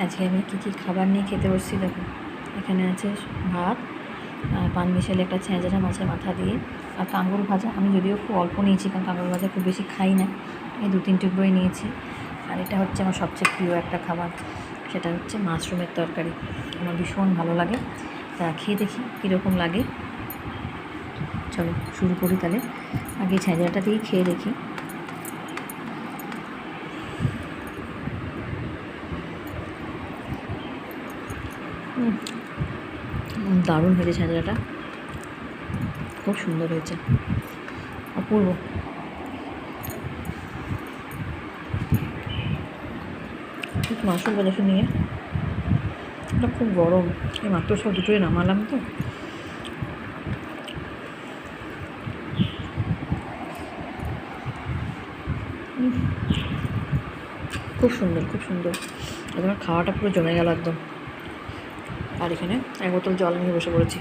আজকে আমি কী কী খাবার নিয়ে খেতে বসছি দেখো। এখানে আছে ভাত, পান মিশালে একটা ছেঁচড়া মাছের মাথা দিয়ে, আর কাঁকড় ভাজা। আমি যদিও খুব অল্প নিয়েছি, কারণ কাঁকড় ভাজা খুব বেশি খাই না, এই 2-3 টুকরোই নিয়েছি। আর এটা হচ্ছে আমার সবচেয়ে প্রিয় একটা খাবার, সেটা হচ্ছে মাশরুমের তরকারি। আমার ভীষণ ভালো লাগে, তা খেয়ে দেখি কীরকম লাগে। চলো শুরু করি তাহলে। আগে ছেঁচড়াটা দিয়েই খেয়ে দেখি। দারুণ হয়েছে ছেঁচড়াটা, খুব সুন্দর হয়েছে, অপূর্ব। একটু মাশরুম ভাজা নিয়ে, এটা খুব গরম, এই মাত্র সব দুটোই নামালাম তো। খুব সুন্দর, খুব সুন্দর। আমার খাওয়াটা পুরো জমে গেল একদম। আর এখানে 1 বোতল জল নিয়ে বসে পড়েছি।